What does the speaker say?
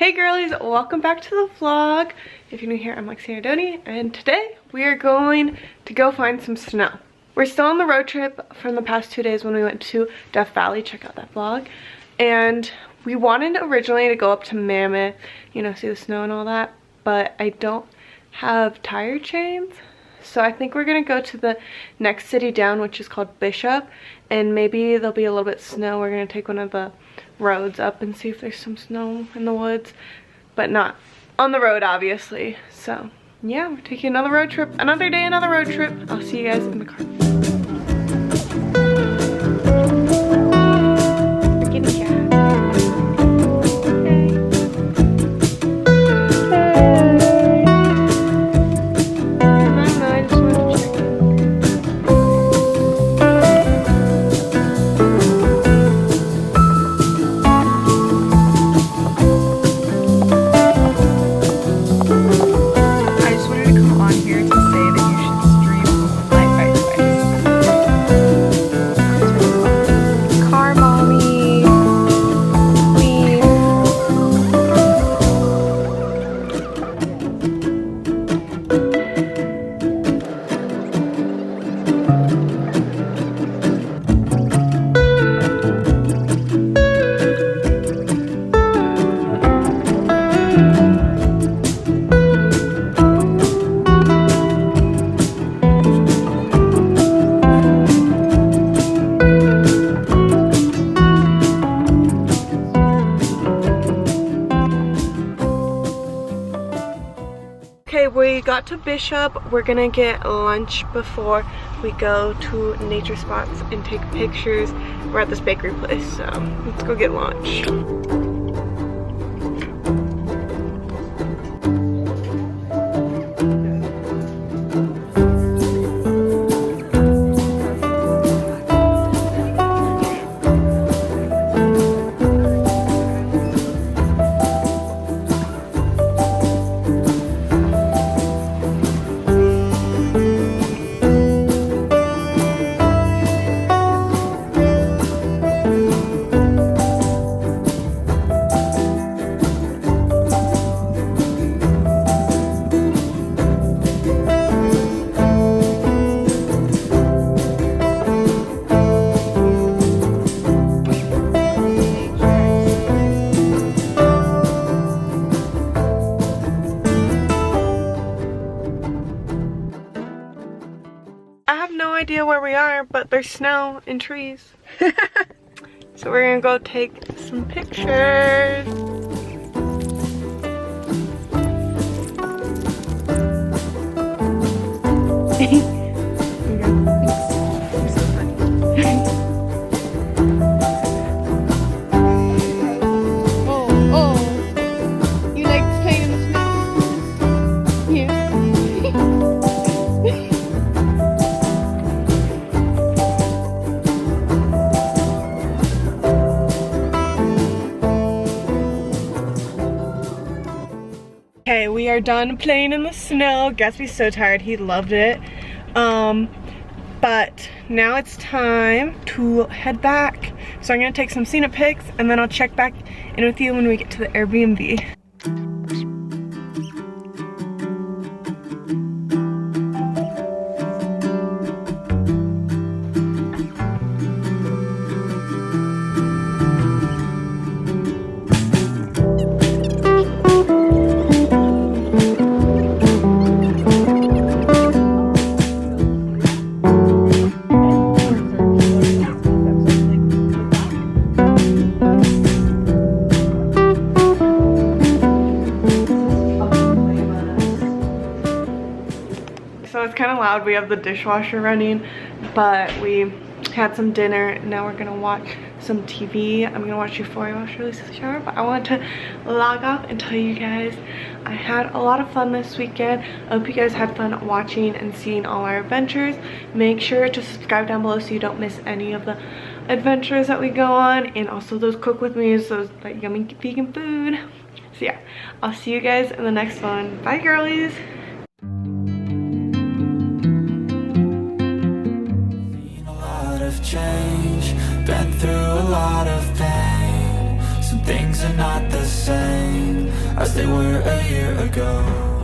Hey girlies, welcome back to the vlog. If you're new here, I'm Lexi Nardoni, and today we are going to go find some snow. We're still on the road trip from the past 2 days when we went to Death Valley. Check out that vlog. And we wanted originally to go up to Mammoth, you know, see the snow and all that, but I don't have tire chains. So I think we're gonna go to the next city down, which is called Bishop, and maybe there'll be a little bit of snow. We're gonna take one of the roads up and see if there's some snow in the woods, but not on the road, obviously. So yeah, we're taking another road trip, another day, another road trip. I'll see you guys in the car. Okay, we got to Bishop. We're gonna get lunch before we go to nature spots and take pictures. We're at this bakery place, so let's go get lunch. I have no idea where we are, but there's snow and trees. So we're gonna go take some pictures. Okay, we are done playing in the snow. Gatsby's so tired, he loved it. But now it's time to head back. So I'm gonna take some scenic pics and then I'll check back in with you when we get to the Airbnb. So it's kind of loud. We have the dishwasher running, but we had some dinner. Now we're gonna watch some TV. I'm gonna watch Euphoria while Shirley's shower, but I want to log off and tell you guys I had a lot of fun this weekend. I hope you guys had fun watching and seeing all our adventures. Make sure to subscribe down below so you don't miss any of the adventures that we go on, and also those cook with me's, those like yummy vegan food. So yeah, I'll see you guys in the next one. Bye girlies. Change, been through a lot of pain. things are not the same as they were a year ago.